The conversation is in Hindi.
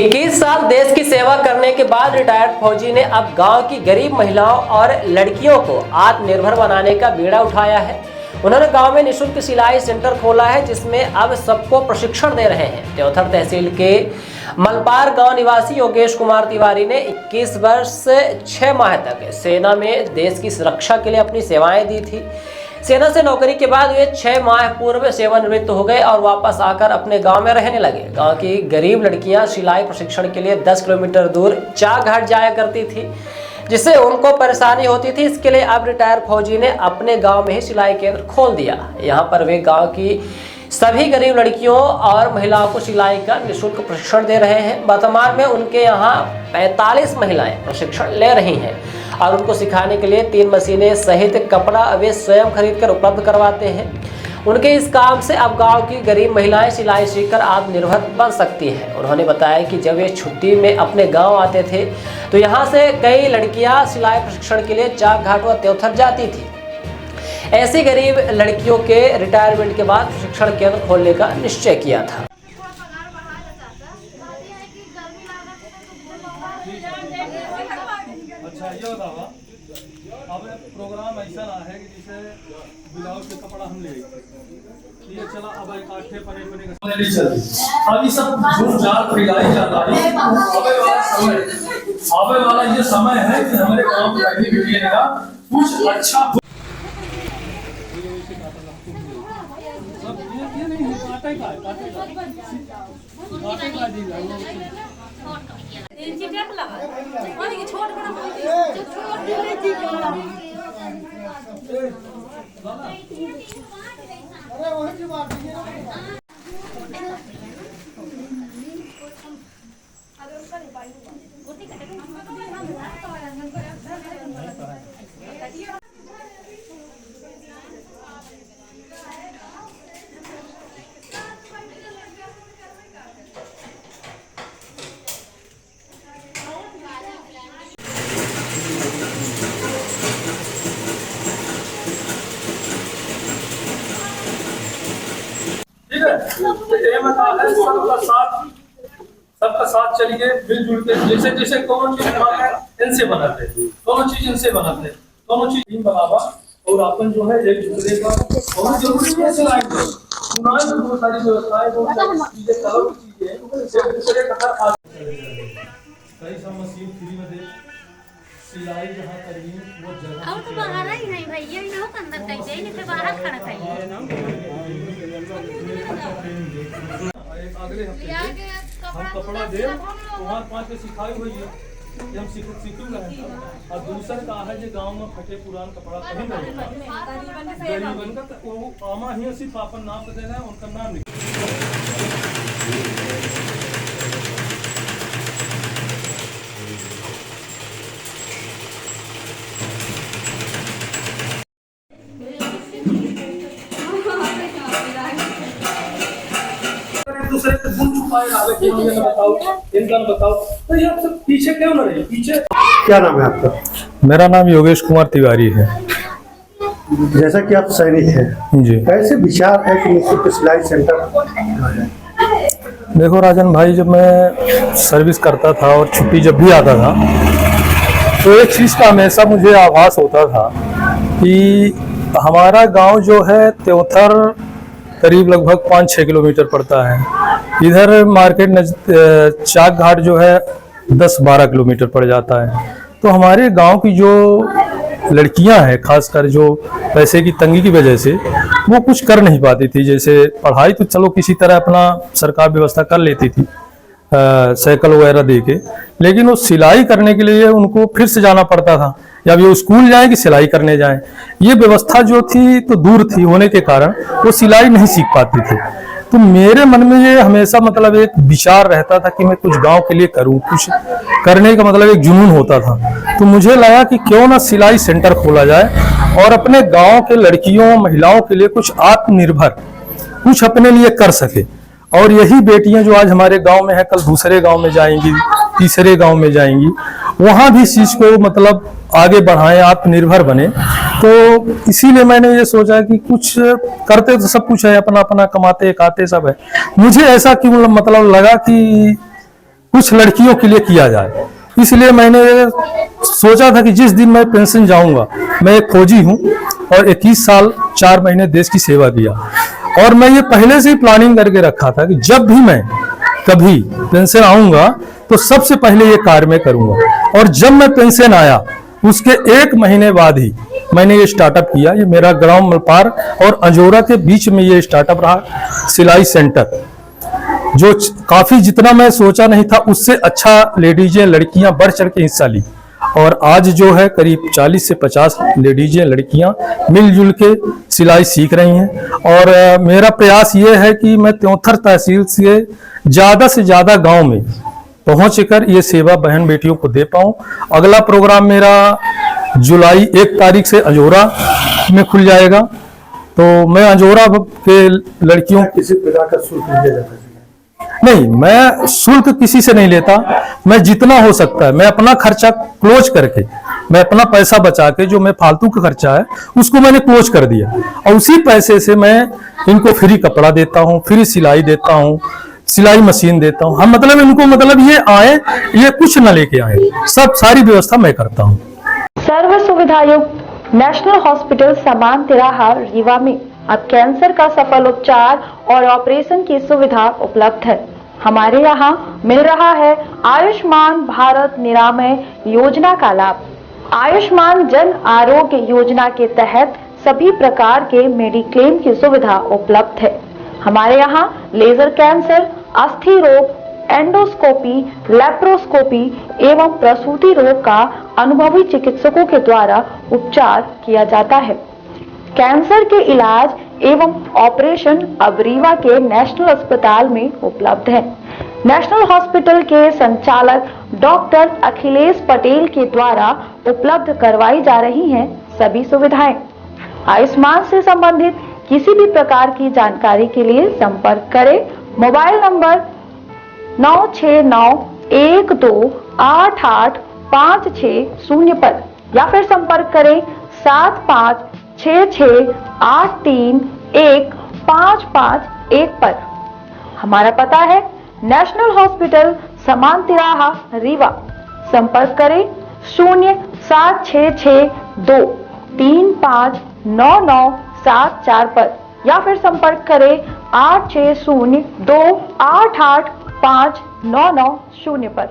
21 साल देश की सेवा करने के बाद रिटायर्ड फौजी ने अब गांव की गरीब महिलाओं और लड़कियों को आत्मनिर्भर बनाने का बीड़ा उठाया है। उन्होंने गांव में निःशुल्क सिलाई सेंटर खोला है, जिसमें अब सबको प्रशिक्षण दे रहे हैं। त्योथर तहसील के मलपार गांव निवासी योगेश कुमार तिवारी ने 21 वर्ष से 6 माह तक सेना में देश की सुरक्षा के लिए अपनी सेवाएं दी थी। सेना से नौकरी के बाद वे 6 माह पूर्व सेवानिवृत्त हो गए और वापस आकर अपने गांव में रहने लगे। गांव की गरीब लड़कियां सिलाई प्रशिक्षण के लिए 10 किलोमीटर दूर चाक घाट जाया करती थी, जिससे उनको परेशानी होती थी। इसके लिए अब रिटायर्ड फौजी ने अपने गांव में ही सिलाई केंद्र खोल दिया। यहां पर वे गांव की सभी गरीब लड़कियों और महिलाओं को सिलाई का निःशुल्क प्रशिक्षण दे रहे हैं। वर्तमान में उनके यहाँ 45 महिलाएं प्रशिक्षण ले रही हैं और उनको सिखाने के लिए 3 मशीनें सहित कपड़ा वे स्वयं खरीदकर उपलब्ध करवाते हैं। उनके इस काम से अब गांव की गरीब महिलाएं सिलाई सीखकर आत्मनिर्भर बन सकती हैं। उन्होंने बताया कि जब वे छुट्टी में अपने गांव आते थे तो यहां से कई लड़कियां सिलाई प्रशिक्षण के लिए चाक घाट व त्योथर जाती थी। ऐसी गरीब लड़कियों के रिटायरमेंट के बाद प्रशिक्षण केंद्र खोलने का निश्चय किया था। अच्छा, ये बतावा अब प्रोग्राम ऐसा रहा है कि जैसे ब्लाउज के कपड़ा हम ले ये चला अब इकट्ठे पने का नहीं चलती। अब ये सब जो जाल फैलाई जाता है आवे वाला ये समय है कि हमारे गांव में रहने के लिए कुछ अच्छा सब ये नहीं काटेगा सबका साथ चलिए मिलजुल के जैसे जैसे कौन चीज इनसे बनाते दोनों चीज इनसे बनाते दोनों चीज टीम बनावा और अपन जो है एक दूसरे का बहुत जरूरी है। सिलाई में बहुत सारी व्यवस्थाएं बहुत सारी चीजें करो चीजें एक दूसरे का कई सब मशीन फ्री में दे सिलाई जहाँ करिए वो जगह और तो बाहर ही नहीं भैया ये हो अंदर कहीं दे नहीं फिर बाहर खड़ा करिए। अगले हफ्ते हम कपड़ा दे वहाँ 5 के सिखाई हुई है हम सीखूंगा और दूसरा कहा है जो गांव में फटे पुरान कपड़ा कहीं नहीं गरीबन का वो आमा ही सिर्फ अपन नाम देना है उनका नाम लिख दूसरे से भूल चुकाए आगे बताओ इनका बताओ तो ये सब पीछे क्यों न रहे पीछे। क्या नाम है आपका? मेरा नाम योगेश कुमार तिवारी है। जैसा कि आप सैनिक हैं जी, कैसे विचार है कि निःशुल्क सिलाई सेंटर? देखो राजन भाई, जब मैं सर्विस करता था और छुट्टी जब भी आता था तो एक चीज़ का हमेशा मुझे आभास होता था कि हमारा गांव जो है त्योथर करीब लगभग 5-6 किलोमीटर पड़ता है। इधर मार्केट चाक घाट जो है 10-12 किलोमीटर पड़ जाता है। तो हमारे गांव की जो लड़कियां हैं, खासकर जो पैसे की तंगी की वजह से वो कुछ कर नहीं पाती थी। जैसे पढ़ाई तो चलो किसी तरह अपना सरकार व्यवस्था कर लेती थी साइकिल वगैरह दे के, लेकिन वो सिलाई करने के लिए उनको फिर से जाना पड़ता था, या वो स्कूल जाए कि सिलाई करने जाए। ये व्यवस्था जो थी तो दूर थी होने के कारण वो सिलाई नहीं सीख पाती थी। तो मेरे मन में ये हमेशा मतलब एक विचार रहता था कि मैं कुछ गांव के लिए करूं, कुछ करने का मतलब एक जुनून होता था। तो मुझे लगा कि क्यों ना सिलाई सेंटर खोला जाए और अपने गांव के लड़कियों महिलाओं के लिए कुछ आत्मनिर्भर कुछ अपने लिए कर सके। और यही बेटियां जो आज हमारे गांव में है, कल दूसरे गांव में जाएंगी, तीसरे गांव में जाएंगी, वहां भी इस चीज को मतलब आगे बढ़ाएं, आत्मनिर्भर बने। तो इसीलिए मैंने ये सोचा कि कुछ करते तो सब कुछ है, अपना अपना कमाते खाते सब है। मुझे ऐसा क्यों मतलब लगा कि कुछ लड़कियों के लिए किया जाए। इसलिए मैंने सोचा था कि जिस दिन मैं पेंशन जाऊंगा, मैं एक फौजी हूं और 21 साल 4 महीने देश की सेवा किया, और मैं ये पहले से ही प्लानिंग करके रखा था कि जब भी मैं कभी पेंशन आऊंगा तो सबसे पहले ये कार्य मैं करूंगा। और जब मैं पेंशन आया उसके 1 महीने बाद ही मैंने ये स्टार्टअप किया। ये मेरा ग्राम मलपार और अंजोरा के बीच में ये स्टार्टअप रहा, सिलाई सेंटर, जो काफी जितना मैं सोचा नहीं था उससे अच्छा लेडीजें लड़कियां बढ़ चढ़ के हिस्सा ली। और आज जो है करीब 40 से 50 लेडीजें लड़कियां मिलजुल के सिलाई सीख रही हैं। और मेरा प्रयास ये है कि मैं त्योंथर तहसील से ज्यादा गांव में पहुंच कर ये सेवा बहन बेटियों को दे पाऊं। अगला प्रोग्राम मेरा जुलाई 1 तारीख से अंजोरा में खुल जाएगा। तो मैं अंजोरा के लड़कियों किसी प्रकार का शुल्क लिया जाता है? नहीं, मैं शुल्क किसी से नहीं लेता। मैं जितना हो सकता है मैं अपना खर्चा क्लोज करके, मैं अपना पैसा बचा के, जो मैं फालतू का खर्चा है उसको मैंने क्लोज कर दिया, और उसी पैसे से मैं इनको फ्री कपड़ा देता हूँ, फ्री सिलाई देता हूँ, सिलाई मशीन देता हूँ। हम मतलब इनको मतलब ये आए, ये कुछ न लेके आए, सब सारी व्यवस्था मैं करता हूँ। सर्व सुविधा युक्त नेशनल हॉस्पिटल समान तिराहा रीवा में अब कैंसर का सफल उपचार और ऑपरेशन की सुविधा उपलब्ध है। हमारे यहाँ मिल रहा है आयुष्मान भारत निरामय योजना का लाभ। आयुष्मान जन आरोग्य योजना के तहत सभी प्रकार के मेडिक्लेम की सुविधा उपलब्ध है। हमारे यहाँ लेजर कैंसर, अस्थि रोग, एंडोस्कोपी, लेप्रोस्कोपी एवं प्रसूति रोग का अनुभवी चिकित्सकों के द्वारा उपचार किया जाता है। कैंसर के इलाज एवं ऑपरेशन अब रीवा के नेशनल अस्पताल में उपलब्ध है। नेशनल हॉस्पिटल के संचालक डॉक्टर अखिलेश पटेल के द्वारा उपलब्ध करवाई जा रही हैं सभी सुविधाएं। आयुष्मान से संबंधित किसी भी प्रकार की जानकारी के लिए संपर्क करें मोबाइल नंबर 9691288560 पर, या फिर संपर्क करें 7566831551 पर। हमारा पता है नेशनल हॉस्पिटल समान तिराहा रीवा। संपर्क करें 07662359974 पर, या फिर संपर्क करें 8602885990 पर।